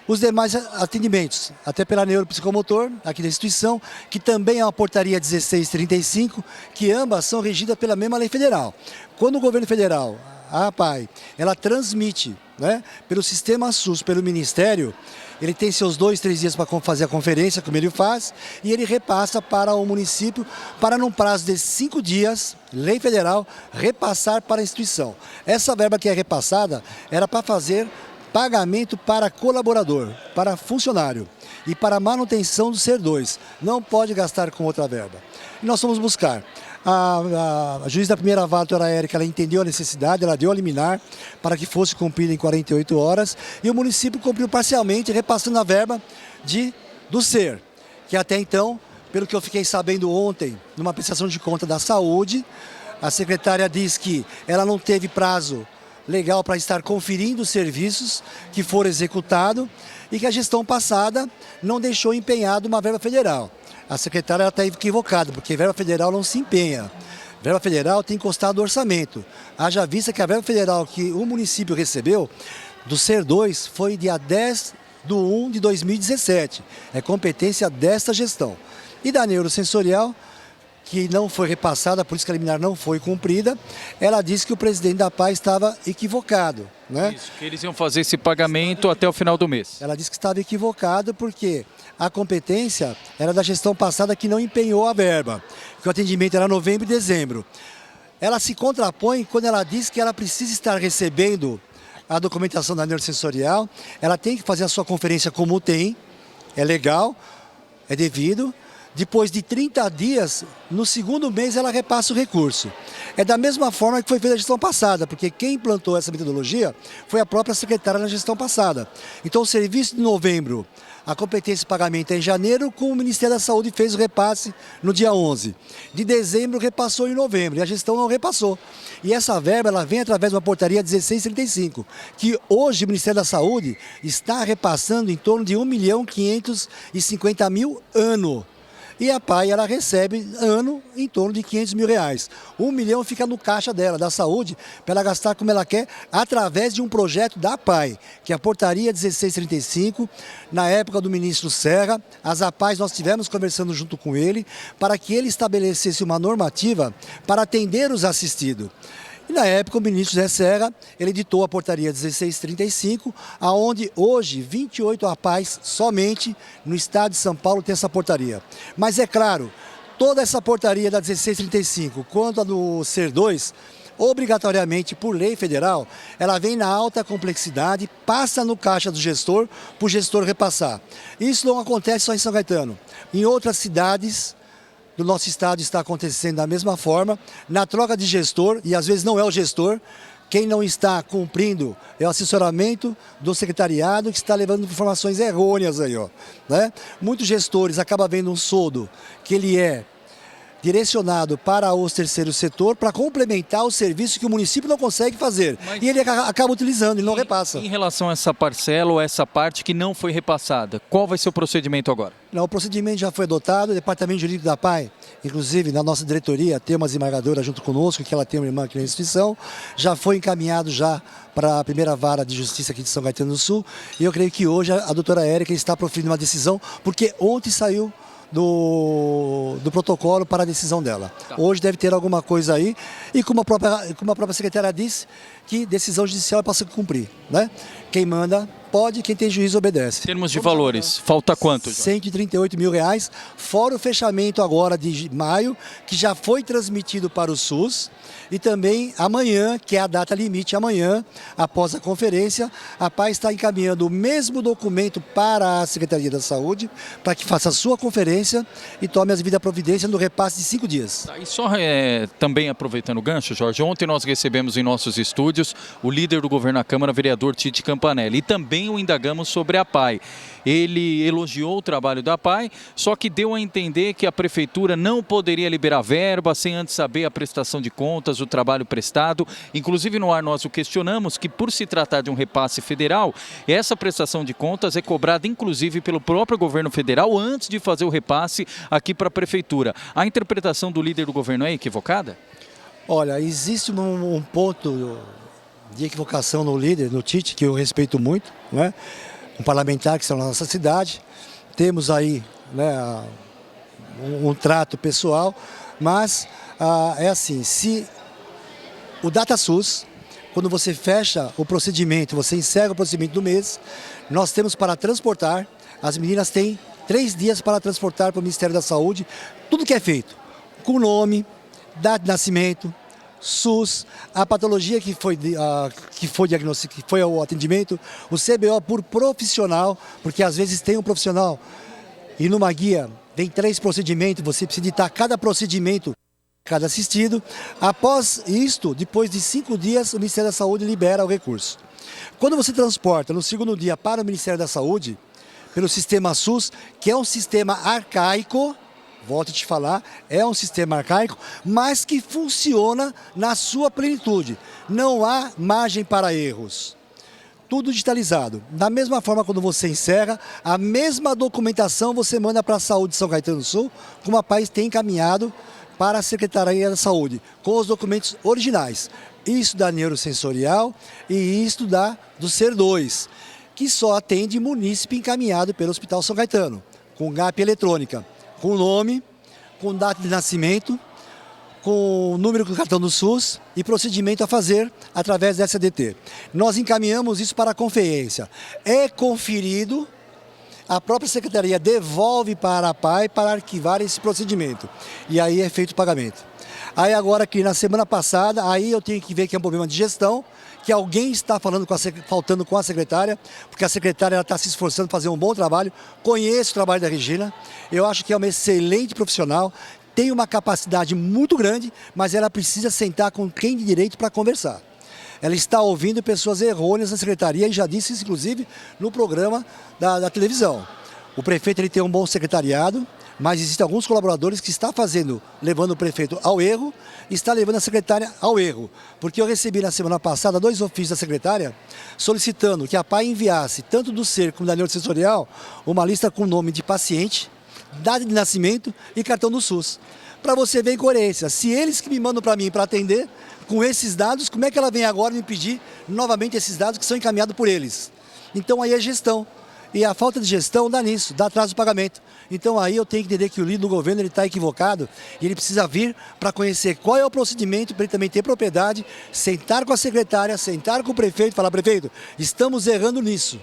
Os demais atendimentos, até pela neuropsicomotor, aqui da instituição, que também é uma portaria 1635, que ambas são regidas pela mesma lei federal. Quando o governo federal, a PAI, ela transmite, né, pelo sistema SUS, pelo Ministério, ele tem seus 2, 3 dias para fazer a conferência, como ele faz, e ele repassa para o município para, num prazo de 5 dias, lei federal, repassar para a instituição. Essa verba que é repassada era para fazer pagamento para colaborador, para funcionário e para manutenção do Ser 2. Não pode gastar com outra verba. E nós fomos buscar. A juiz da primeira vara, a doutora Érica, ela entendeu a necessidade, ela deu a liminar para que fosse cumprida em 48 horas e o município cumpriu parcialmente, repassando a verba do Ser, que até então, pelo que eu fiquei sabendo ontem, numa prestação de conta da saúde, a secretária diz que ela não teve prazo legal para estar conferindo os serviços que foram executados e que a gestão passada não deixou empenhado uma verba federal. A secretária está equivocada, porque verba federal não se empenha. Verba federal tem que constar do orçamento. Haja vista que a verba federal que o município recebeu do Ser 2 foi dia 10/1/2017. É competência desta gestão. E da neurosensorial, que não foi repassada, por isso que a liminar não foi cumprida, ela disse que o presidente da PAI estava equivocado. Né? Isso, que eles iam fazer esse pagamento até o final do mês. Ela disse que estava equivocado porque a competência era da gestão passada que não empenhou a verba, que o atendimento era novembro e dezembro. Ela se contrapõe quando ela diz que ela precisa estar recebendo a documentação da neurosensorial, ela tem que fazer a sua conferência como tem, é legal, é devido. Depois de 30 dias, no segundo mês ela repassa o recurso. É da mesma forma que foi feita a gestão passada, porque quem implantou essa metodologia foi a própria secretária na gestão passada. Então o serviço de novembro, a competência de pagamento é em janeiro, com o Ministério da Saúde fez o repasse no dia 11. De dezembro repassou em novembro e a gestão não repassou. E essa verba ela vem através de uma portaria 1635, que hoje o Ministério da Saúde está repassando em torno de 1.550.000 ano. E a PAI, ela recebe, ano, em torno de R$500 mil. 1 milhão fica no caixa dela, da saúde, para ela gastar como ela quer, através de um projeto da PAI, que é a portaria 1635, na época do ministro Serra. As APAIs nós estivemos conversando junto com ele, para que ele estabelecesse uma normativa para atender os assistidos. E na época o ministro Zé Serra, ele editou a portaria 1635, aonde hoje 28 APAIs somente no estado de São Paulo tem essa portaria. Mas é claro, toda essa portaria da 1635, quanto a do Ser 2, obrigatoriamente por lei federal, ela vem na alta complexidade, passa no caixa do gestor, para o gestor repassar. Isso não acontece só em São Caetano. Em outras cidades do nosso estado está acontecendo da mesma forma, na troca de gestor, e às vezes não é o gestor, quem não está cumprindo é o assessoramento do secretariado que está levando informações errôneas aí, ó, né? Muitos gestores acabam vendo um soldo que ele é direcionado para os terceiros setor para complementar o serviço que o município não consegue fazer. E ele acaba utilizando, ele não repassa. Em relação a essa parcela ou essa parte que não foi repassada, qual vai ser o procedimento agora? Não, o procedimento já foi adotado, o Departamento Jurídico da PAI, inclusive na nossa diretoria, tem uma desembargadora junto conosco, que ela tem uma irmã aqui na instituição, já foi encaminhado já para a primeira vara de justiça aqui de São Caetano do Sul, e eu creio que hoje a doutora Érica está proferindo uma decisão, porque ontem saiu do protocolo para a decisão dela. Tá. Hoje deve ter alguma coisa aí, e como a própria secretária disse, que decisão judicial é para se cumprir, né? Quem manda pode, quem tem juízo obedece. Em termos de valores, falta quanto? R$138 mil, fora o fechamento agora de maio, que já foi transmitido para o SUS, e também amanhã, que é a data limite, amanhã, após a conferência, a PAI está encaminhando o mesmo documento para a Secretaria da Saúde, para que faça a sua conferência e tome as devidas providências no repasse de 5 dias. Tá, e só também aproveitando o gancho, Jorge, ontem nós recebemos em nossos estúdios o líder do governo na Câmara, vereador Tite Campanelli, e também o indagamos sobre a PAI. Ele elogiou o trabalho da PAI, só que deu a entender que a prefeitura não poderia liberar verba sem antes saber a prestação de contas, o trabalho prestado. Inclusive no ar nós o questionamos que, por se tratar de um repasse federal, essa prestação de contas é cobrada inclusive pelo próprio governo federal antes de fazer o repasse aqui para a prefeitura. A interpretação do líder do governo é equivocada? Olha, existe um ponto de equivocação no líder, no Tite, que eu respeito muito, né? Um parlamentar que está na nossa cidade. Temos aí, né, um trato pessoal, mas é assim, se o DataSUS quando você fecha o procedimento, você encerra o procedimento do mês, nós temos para transportar, as meninas têm 3 dias para transportar para o Ministério da Saúde, tudo que é feito, com nome, data de nascimento, SUS, a patologia que foi diagnosticada, que foi o atendimento, o CBO por profissional, porque às vezes tem um profissional e numa guia vem 3 procedimentos, você precisa editar cada procedimento, cada assistido. Após isto, depois de 5 dias, o Ministério da Saúde libera o recurso. Quando você transporta no segundo dia para o Ministério da Saúde, pelo sistema SUS, que é um sistema arcaico, volto a te falar, é um sistema arcaico, mas que funciona na sua plenitude. Não há margem para erros. Tudo digitalizado. Da mesma forma, quando você encerra, a mesma documentação você manda para a Saúde de São Caetano do Sul, como a PAI tem encaminhado para a Secretaria da Saúde, com os documentos originais. Isso da neurosensorial e isso do SER 2, que só atende munícipe encaminhado pelo Hospital São Caetano, com GAP eletrônica, com nome, com data de nascimento, com o número do cartão do SUS e procedimento a fazer através da SADT. Nós encaminhamos isso para a conferência. É conferido, a própria secretaria devolve para a PAI para arquivar esse procedimento. E aí é feito o pagamento. Aí agora que na semana passada, aí eu tenho que ver que é um problema de gestão, que alguém está faltando com a secretária, porque a secretária está se esforçando para fazer um bom trabalho. Conheço o trabalho da Regina, eu acho que é uma excelente profissional, tem uma capacidade muito grande, mas ela precisa sentar com quem de direito para conversar. Ela está ouvindo pessoas errôneas na secretaria e já disse isso, inclusive, no programa da televisão. O prefeito ele tem um bom secretariado, mas existem alguns colaboradores que estão levando o prefeito ao erro, e está levando a secretária ao erro. Porque eu recebi na semana passada 2 ofícios da secretária solicitando que a PAI enviasse, tanto do SER como da neurosensorial, uma lista com nome de paciente, data de nascimento e cartão do SUS. Para você ver incoerência. Se eles que me mandam para mim para atender com esses dados, como é que ela vem agora me pedir novamente esses dados que são encaminhados por eles? Então aí é gestão. E a falta de gestão dá nisso, dá atraso do pagamento. Então aí eu tenho que entender que o líder do governo está equivocado e ele precisa vir para conhecer qual é o procedimento, para ele também ter propriedade, sentar com a secretária, sentar com o prefeito e falar: prefeito, estamos errando nisso.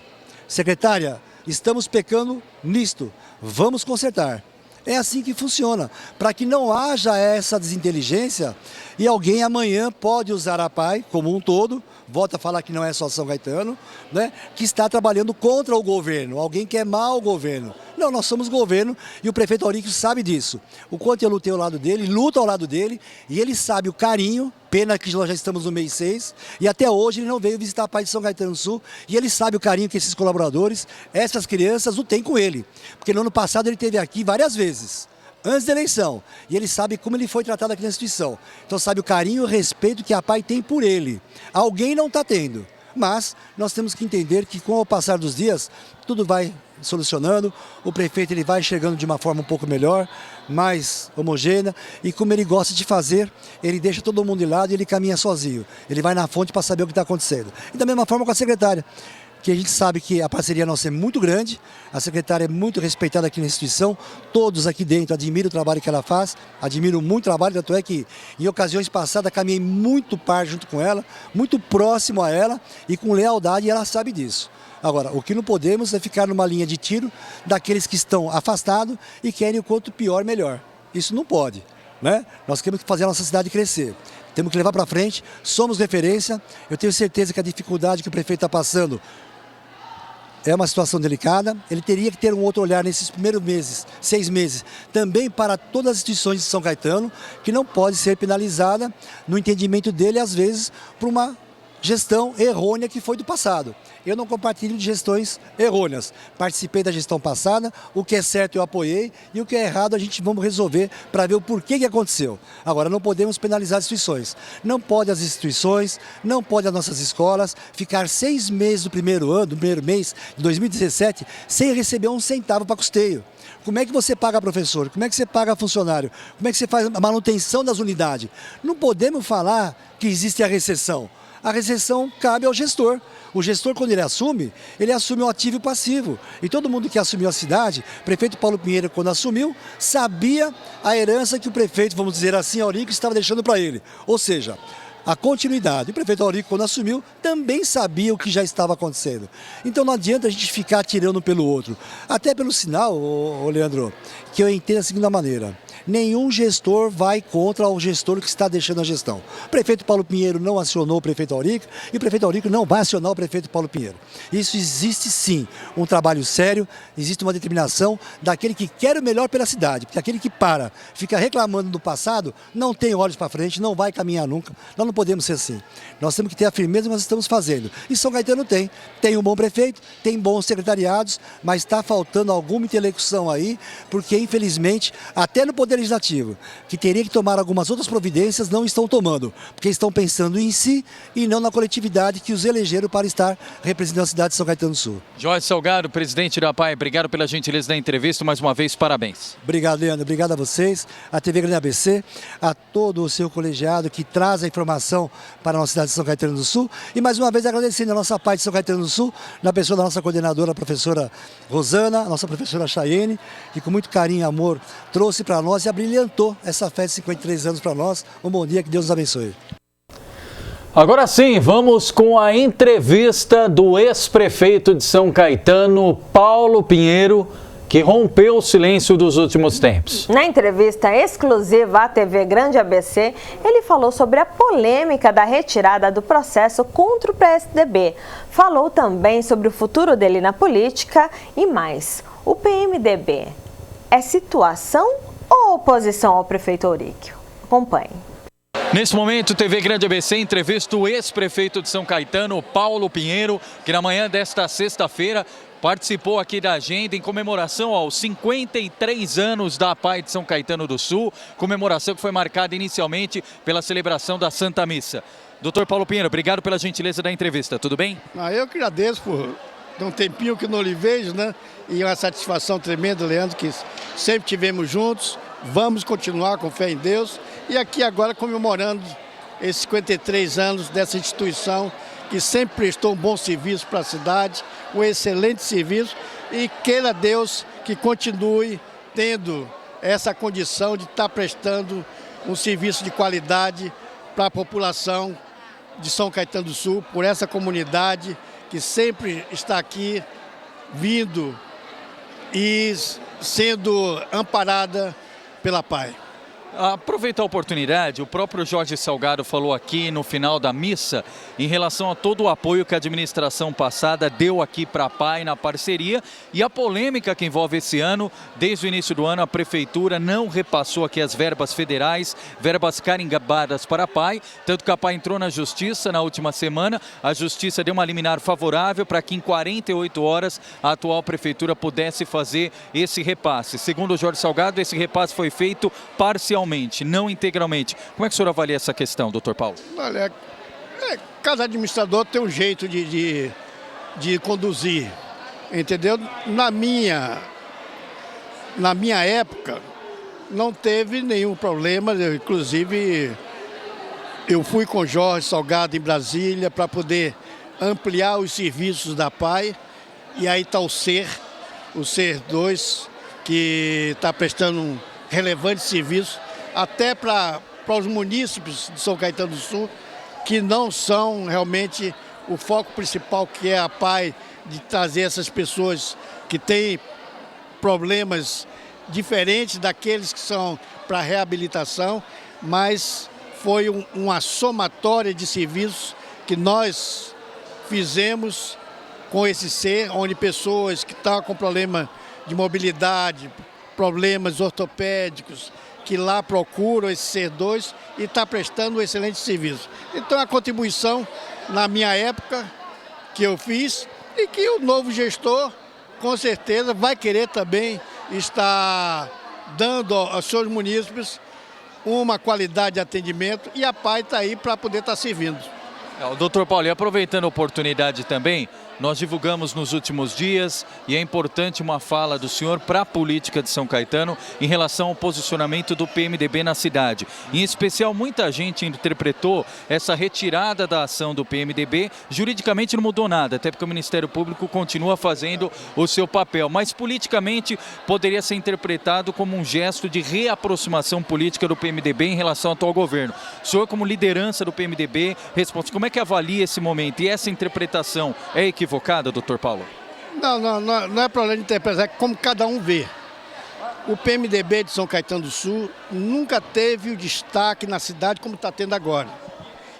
Secretária, estamos pecando nisto, vamos consertar. É assim que funciona, para que não haja essa desinteligência e alguém amanhã pode usar a PAI como um todo, volta a falar que não é só São Caetano, né, que está trabalhando contra o governo, alguém quer mal o governo. Não, nós somos governo e o prefeito Auríquio sabe disso. O quanto eu lutei ao lado dele, luto ao lado dele e ele sabe o carinho, pena que nós já estamos no mês 6 e até hoje ele não veio visitar a PAI de São Caetano do Sul e ele sabe o carinho que esses colaboradores, essas crianças, o têm com ele. Porque no ano passado ele esteve aqui várias vezes, antes da eleição, e ele sabe como ele foi tratado aqui na instituição. Então sabe o carinho e o respeito que a PAI tem por ele. Alguém não está tendo, mas nós temos que entender que com o passar dos dias, tudo vai solucionando, o prefeito ele vai chegando de uma forma um pouco melhor, mais homogênea, e como ele gosta de fazer, ele deixa todo mundo de lado e ele caminha sozinho. Ele vai na fonte para saber o que está acontecendo. E da mesma forma com a secretária, que a gente sabe que a parceria nossa é muito grande, a secretária é muito respeitada aqui na instituição, todos aqui dentro admiram o trabalho que ela faz, admiram muito o trabalho, tanto é que em ocasiões passadas caminhei muito par junto com ela, muito próximo a ela e com lealdade, e ela sabe disso. Agora, o que não podemos é ficar numa linha de tiro daqueles que estão afastados e querem o quanto pior, melhor. Isso não pode, né? Nós temos que fazer a nossa cidade crescer. Temos que levar para frente, somos referência. Eu tenho certeza que a dificuldade que o prefeito está passando é uma situação delicada. Ele teria que ter um outro olhar nesses primeiros meses, 6 meses, também para todas as instituições de São Caetano, que não pode ser penalizada no entendimento dele, às vezes, por uma gestão errônea que foi do passado. Eu não compartilho de gestões errôneas. Participei da gestão passada, o que é certo eu apoiei e o que é errado a gente vamos resolver para ver o porquê que aconteceu. Agora, não podemos penalizar as instituições. Não pode as instituições, não pode as nossas escolas ficar 6 meses do primeiro ano, do primeiro mês de 2017, sem receber um centavo para custeio. Como é que você paga professor? Como é que você paga funcionário? Como é que você faz a manutenção das unidades? Não podemos falar que existe a recessão. A recessão cabe ao gestor. O gestor, quando ele assume o ativo e o passivo. E todo mundo que assumiu a cidade, o prefeito Paulo Pinheiro, quando assumiu, sabia a herança que o prefeito, vamos dizer assim, Auríquio, estava deixando para ele. Ou seja, a continuidade. O prefeito Aurico, quando assumiu, também sabia o que já estava acontecendo. Então não adianta a gente ficar tirando pelo outro. Até pelo sinal, Leandro, que eu entendo da seguinte maneira. Nenhum gestor vai contra o gestor que está deixando a gestão. O prefeito Paulo Pinheiro não acionou o prefeito Aurico e o prefeito Aurico não vai acionar o prefeito Paulo Pinheiro. Isso existe sim, um trabalho sério, existe uma determinação daquele que quer o melhor pela cidade, porque aquele que fica reclamando do passado, não tem olhos para frente, não vai caminhar nunca. Nós não podemos ser assim. Nós temos que ter a firmeza que nós estamos fazendo. E São Caetano tem um bom prefeito, tem bons secretariados, mas está faltando alguma interlocução aí, porque infelizmente, até no Poder Legislativo, que teria que tomar algumas outras providências, não estão tomando, porque estão pensando em si e não na coletividade que os elegeram para estar representando a cidade de São Caetano do Sul. Jorge Salgado, presidente da APAE, obrigado pela gentileza da entrevista, mais uma vez, parabéns. Obrigado, Leandro, obrigado a vocês, a TV Grande ABC, a todo o seu colegiado que traz a informação para a nossa cidade de São Caetano do Sul e mais uma vez agradecendo a nossa APAE de São Caetano do Sul, na pessoa da nossa coordenadora, a professora Rosana, a nossa professora Chayene, que com muito carinho e amor trouxe para nós e abrilhantou essa festa de 53 anos para nós. Um bom dia, que Deus nos abençoe. Agora sim, vamos com a entrevista do ex-prefeito de São Caetano, Paulo Pinheiro, que rompeu o silêncio dos últimos tempos. Na entrevista exclusiva à TV Grande ABC, ele falou sobre a polêmica da retirada do processo contra o PSDB. Falou também sobre o futuro dele na política e mais. O PMDB é situação ou oposição ao prefeito Aurico? Acompanhe. Nesse momento, TV Grande ABC entrevista o ex-prefeito de São Caetano, Paulo Pinheiro, que na manhã desta sexta-feira participou aqui da agenda em comemoração aos 53 anos da APAE de São Caetano do Sul, comemoração que foi marcada inicialmente pela celebração da Santa Missa. Doutor Paulo Pinheiro, obrigado pela gentileza da entrevista, tudo bem? Eu que agradeço por um tempinho que não lhe vejo, né? E uma satisfação tremenda, Leandro, que sempre tivemos juntos, vamos continuar com fé em Deus e aqui agora comemorando esses 53 anos dessa instituição que sempre prestou um bom serviço para a cidade, um excelente serviço e queira Deus que continue tendo essa condição de estar prestando um serviço de qualidade para a população de São Caetano do Sul, por essa comunidade que sempre está aqui vindo e sendo amparada pela APAE. Aproveitar a oportunidade, o próprio Jorge Salgado falou aqui no final da missa em relação a todo o apoio que a administração passada deu aqui para a APAE na parceria e a polêmica que envolve esse ano. Desde o início do ano, a prefeitura não repassou aqui as verbas federais, verbas carimbadas para a APAE, tanto que a APAE entrou na justiça na última semana. A justiça deu uma liminar favorável para que em 48 horas a atual prefeitura pudesse fazer esse repasse. Segundo o Jorge Salgado, esse repasse foi feito parcialmente, não integralmente. Como é que o senhor avalia essa questão, doutor Paulo? Olha, cada administrador tem um jeito de conduzir, entendeu? Na minha época, não teve nenhum problema, inclusive eu fui com o Jorge Salgado em Brasília para poder ampliar os serviços da APAE e aí está o SER 2, que está prestando um relevante serviço até para os munícipes de São Caetano do Sul, que não são realmente o foco principal, que é a APAE, de trazer essas pessoas que têm problemas diferentes daqueles que são para reabilitação, mas foi uma somatória de serviços que nós fizemos com esse SER, onde pessoas que estão com problema de mobilidade, problemas ortopédicos, que lá procuram esse SER 2 e está prestando um excelente serviço. Então a contribuição na minha época que eu fiz e que o novo gestor com certeza vai querer também estar dando aos seus munícipes uma qualidade de atendimento e a APAE está aí para poder estar servindo. Doutor Paulo, e aproveitando a oportunidade também, nós divulgamos nos últimos dias, e é importante uma fala do senhor para a política de São Caetano em relação ao posicionamento do PMDB na cidade. Em especial, muita gente interpretou essa retirada da ação do PMDB, juridicamente não mudou nada, até porque o Ministério Público continua fazendo o seu papel, mas politicamente poderia ser interpretado como um gesto de reaproximação política do PMDB em relação ao atual governo. O senhor, como liderança do PMDB, responde, como é que avalia esse momento? E essa interpretação é equivocada, doutor Paulo? Não é problema de interpretar, é como cada um vê. O PMDB de São Caetano do Sul nunca teve o destaque na cidade como está tendo agora.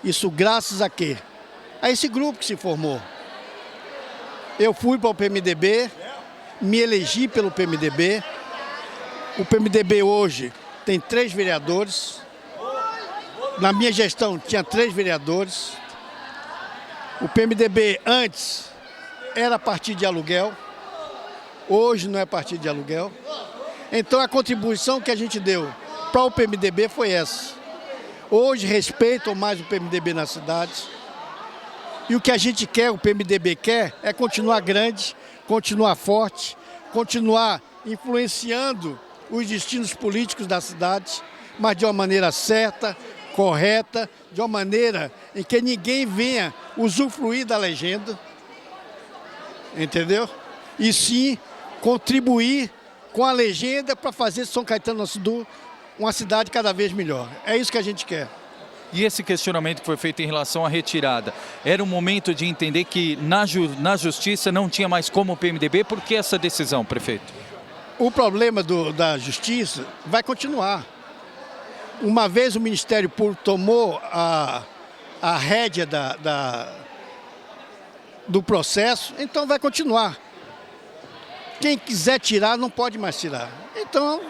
Isso graças a quê? A esse grupo que se formou. Eu fui para o PMDB, me elegi pelo PMDB. O PMDB hoje tem 3 vereadores. Na minha gestão tinha 3 vereadores. O PMDB antes era partido de aluguel, hoje não é partido de aluguel. Então a contribuição que a gente deu para o PMDB foi essa. Hoje respeitam mais o PMDB na cidade. E o que a gente quer, o PMDB quer, é continuar grande, continuar forte, continuar influenciando os destinos políticos da cidade, mas de uma maneira certa, correta, de uma maneira em que ninguém venha usufruir da legenda, entendeu? E sim contribuir com a legenda para fazer São Caetano do Sul uma cidade cada vez melhor. É isso que a gente quer. E esse questionamento que foi feito em relação à retirada, era um momento de entender que na justiça não tinha mais como o PMDB? Por que essa decisão, prefeito? O problema da justiça vai continuar. Uma vez o Ministério Público tomou a rédea do processo, então vai continuar. Quem quiser tirar, não pode mais tirar. Então,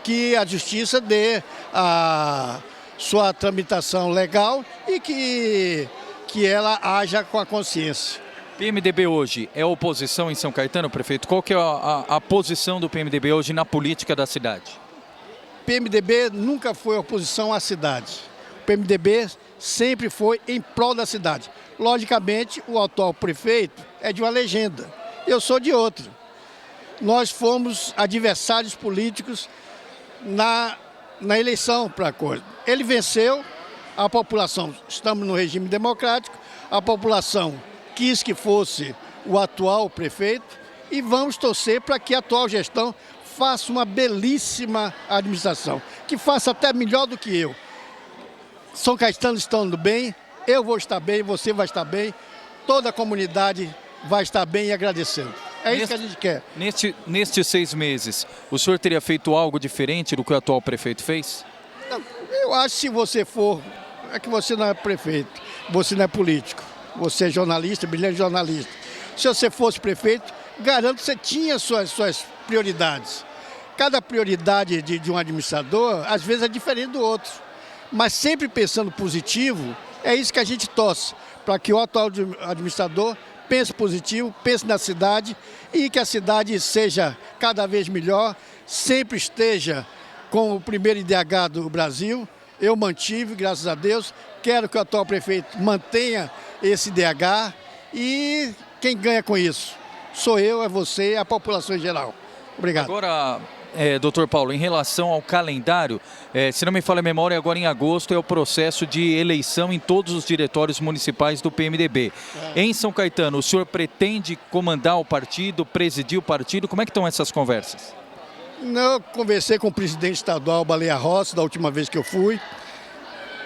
que a justiça dê a sua tramitação legal e que ela haja com a consciência. PMDB hoje é oposição em São Caetano, prefeito? Qual que é a posição do PMDB hoje na política da cidade? PMDB nunca foi oposição à cidade. O PMDB sempre foi em prol da cidade. Logicamente, o atual prefeito é de uma legenda. Eu sou de outra. Nós fomos adversários políticos na eleição para a coisa. Ele venceu, a população, estamos no regime democrático, a população quis que fosse o atual prefeito e vamos torcer para que a atual gestão faça uma belíssima administração, que faça até melhor do que eu. São Caetano estando bem, eu vou estar bem, você vai estar bem, toda a comunidade vai estar bem e agradecendo. É isso que a gente quer. Nestes 6 meses, o senhor teria feito algo diferente do que o atual prefeito fez? Não, eu acho que se você for, é que você não é prefeito, você não é político, você é jornalista, brilhante jornalista. Se você fosse prefeito, garanto que você tinha suas prioridades. Cada prioridade de um administrador, às vezes, é diferente do outro. Mas sempre pensando positivo, é isso que a gente torce, para que o atual administrador pense positivo, pense na cidade e que a cidade seja cada vez melhor, sempre esteja com o primeiro IDH do Brasil. Eu mantive, graças a Deus, quero que o atual prefeito mantenha esse IDH e quem ganha com isso? Sou eu, é você, é a população em geral. Obrigado. Agora, doutor Paulo, em relação ao calendário, se não me falha a memória, agora em agosto é o processo de eleição em todos os diretórios municipais do PMDB. Em São Caetano, o senhor pretende comandar o partido, presidir o partido? Como é que estão essas conversas? Eu conversei com o presidente estadual, Baleia Rossi, da última vez que eu fui.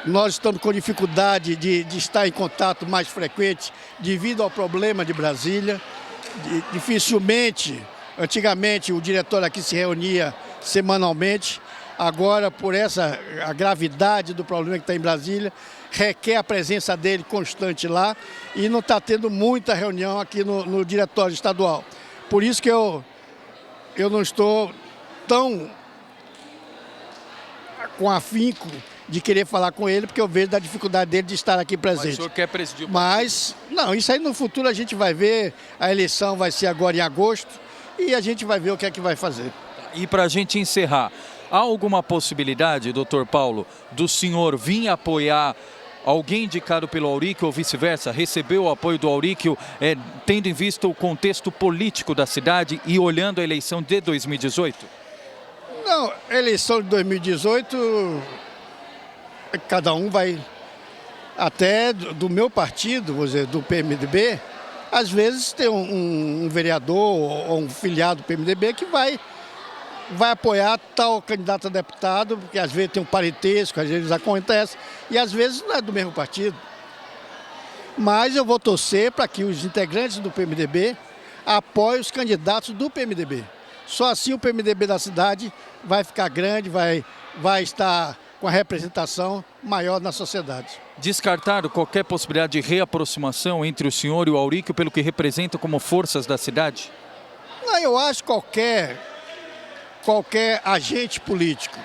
Nós estamos com dificuldade de estar em contato mais frequente devido ao problema de Brasília. Dificilmente, antigamente, o diretor aqui se reunia semanalmente. Agora, por a gravidade do problema que está em Brasília, requer a presença dele constante lá e não está tendo muita reunião aqui no diretório estadual. Por isso que eu não estou tão com afinco de querer falar com ele, porque eu vejo da dificuldade dele de estar aqui presente. Mas o senhor quer presidir o partido? Mas, não, isso aí no futuro a gente vai ver, a eleição vai ser agora em agosto e a gente vai ver o que é que vai fazer. E para a gente encerrar, há alguma possibilidade, doutor Paulo, do senhor vir apoiar alguém indicado pelo Auricchio ou vice-versa recebeu o apoio do Auricchio, tendo em vista o contexto político da cidade e olhando a eleição de 2018? Não, a eleição de 2018, cada um vai, até do meu partido, vou dizer, do PMDB, às vezes tem um vereador ou um filiado do PMDB que vai apoiar tal candidato a deputado, porque às vezes tem um parentesco, às vezes acontece, e às vezes não é do mesmo partido. Mas eu vou torcer para que os integrantes do PMDB apoiem os candidatos do PMDB. Só assim o PMDB da cidade vai ficar grande, vai estar com a representação maior na sociedade. Descartado qualquer possibilidade de reaproximação entre o senhor e o Auricchio pelo que representa como forças da cidade? Não, eu acho que qualquer agente político,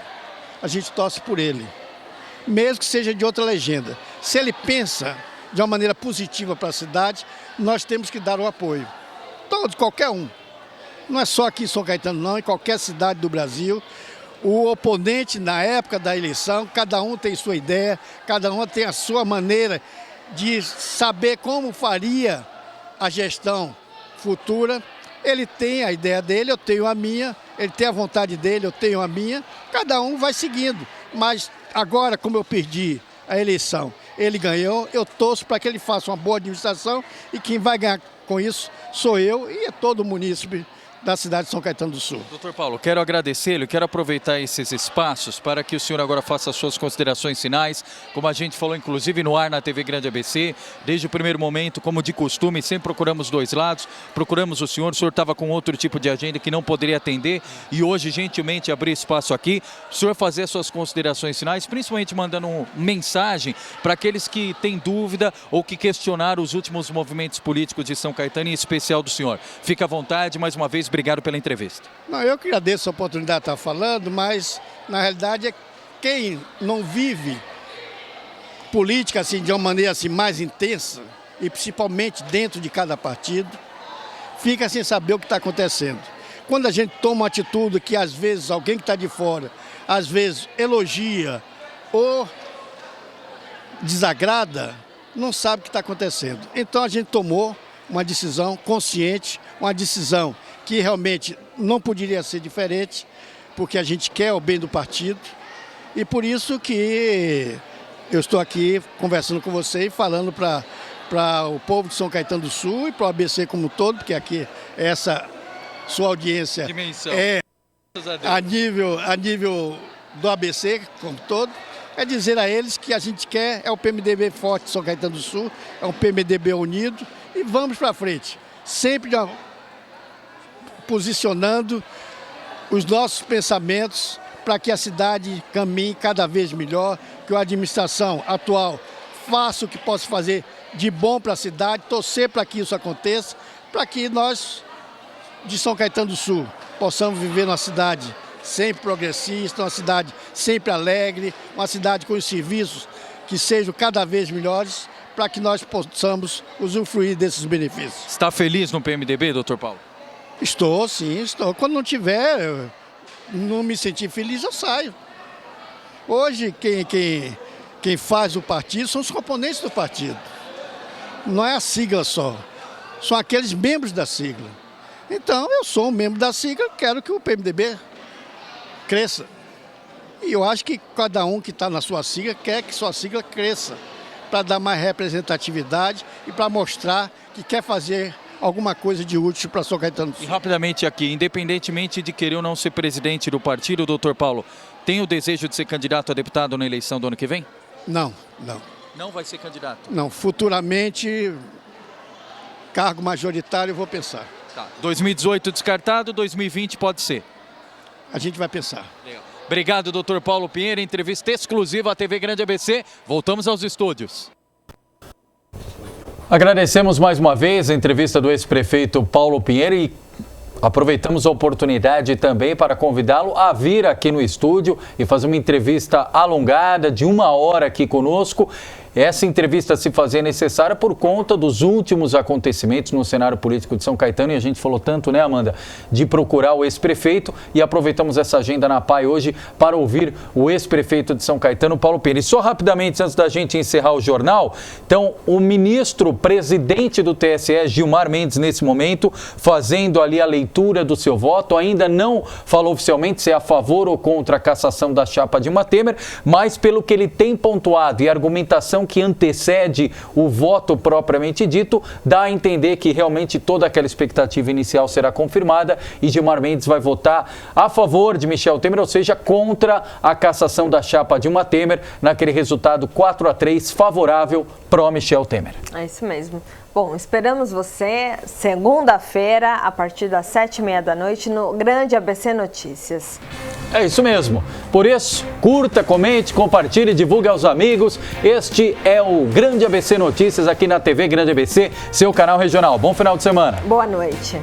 a gente torce por ele, mesmo que seja de outra legenda. Se ele pensa de uma maneira positiva para a cidade, nós temos que dar o apoio. Todos, qualquer um. Não é só aqui em São Caetano, não, em qualquer cidade do Brasil. O oponente, na época da eleição, cada um tem sua ideia, cada um tem a sua maneira de saber como faria a gestão futura. Ele tem a ideia dele, eu tenho a minha, ele tem a vontade dele, eu tenho a minha, cada um vai seguindo. Mas agora, como eu perdi a eleição, ele ganhou, eu torço para que ele faça uma boa administração e quem vai ganhar com isso sou eu e é todo o munícipe da cidade de São Caetano do Sul. Doutor Paulo, quero agradecê-lo, quero aproveitar esses espaços para que o senhor agora faça as suas considerações finais, como a gente falou inclusive no ar na TV Grande ABC, desde o primeiro momento, como de costume, sempre procuramos dois lados, procuramos o senhor estava com outro tipo de agenda que não poderia atender e hoje gentilmente abrir espaço aqui, o senhor fazer as suas considerações finais, principalmente mandando uma mensagem para aqueles que têm dúvida ou que questionaram os últimos movimentos políticos de São Caetano, em especial do senhor. Fique à vontade, mais uma vez, obrigado pela entrevista. Não, eu que agradeço a oportunidade de estar falando, mas na realidade é quem não vive política assim, de uma maneira assim, mais intensa, e principalmente dentro de cada partido, fica sem saber o que está acontecendo. Quando a gente toma uma atitude que às vezes alguém que está de fora, às vezes elogia ou desagrada, não sabe o que está acontecendo. Então a gente tomou uma decisão consciente, uma decisão que realmente não poderia ser diferente, porque a gente quer o bem do partido e por isso que eu estou aqui conversando com você e falando para o povo de São Caetano do Sul e para o ABC como um todo, porque aqui essa sua audiência é a nível do ABC como um todo, é dizer a eles que a gente quer é o PMDB forte de São Caetano do Sul, é um PMDB unido e vamos para frente, sempre posicionando os nossos pensamentos para que a cidade caminhe cada vez melhor, que a administração atual faça o que possa fazer de bom para a cidade, torcer para que isso aconteça, para que nós, de São Caetano do Sul, possamos viver numa cidade sempre progressista, uma cidade sempre alegre, uma cidade com os serviços que sejam cada vez melhores, para que nós possamos usufruir desses benefícios. Está feliz no PMDB, doutor Paulo? Estou, sim, estou. Quando não tiver, não me sentir feliz, eu saio. Hoje, quem faz o partido são os componentes do partido. Não é a sigla só, são aqueles membros da sigla. Então, eu sou um membro da sigla, quero que o PMDB cresça. E eu acho que cada um que está na sua sigla quer que sua sigla cresça, para dar mais representatividade e para mostrar que quer fazer alguma coisa de útil para São Caetano do Sul. E rapidamente aqui, independentemente de querer ou não ser presidente do partido, doutor Paulo, tem o desejo de ser candidato a deputado na eleição do ano que vem? Não. Não vai ser candidato? Não, futuramente, cargo majoritário eu vou pensar. Tá. 2018 descartado, 2020 pode ser? A gente vai pensar. Legal. Obrigado, doutor Paulo Pinheiro, entrevista exclusiva à TV Grande ABC. Voltamos aos estúdios. Agradecemos mais uma vez a entrevista do ex-prefeito Paulo Pinheiro e aproveitamos a oportunidade também para convidá-lo a vir aqui no estúdio e fazer uma entrevista alongada de 1 hora aqui conosco. essa entrevista se fazia necessária por conta dos últimos acontecimentos no cenário político de São Caetano, e a gente falou tanto, né, Amanda, de procurar o ex-prefeito, e aproveitamos essa agenda na PAI hoje para ouvir o ex-prefeito de São Caetano, Paulo Pires. Só rapidamente, antes da gente encerrar o jornal, então, o ministro presidente do TSE, Gilmar Mendes, nesse momento, fazendo ali a leitura do seu voto, ainda não falou oficialmente se é a favor ou contra a cassação da chapa Dilma Temer, mas pelo que ele tem pontuado e a argumentação que antecede o voto propriamente dito, dá a entender que realmente toda aquela expectativa inicial será confirmada e Gilmar Mendes vai votar a favor de Michel Temer, ou seja, contra a cassação da chapa Dilma Temer, naquele resultado 4-3 favorável pró-Michel Temer. É isso mesmo. Bom, esperamos você segunda-feira, a partir das 7h30 da noite, no Grande ABC Notícias. É isso mesmo. Por isso, curta, comente, compartilhe, divulgue aos amigos. Este é o Grande ABC Notícias aqui na TV Grande ABC, seu canal regional. Bom final de semana. Boa noite.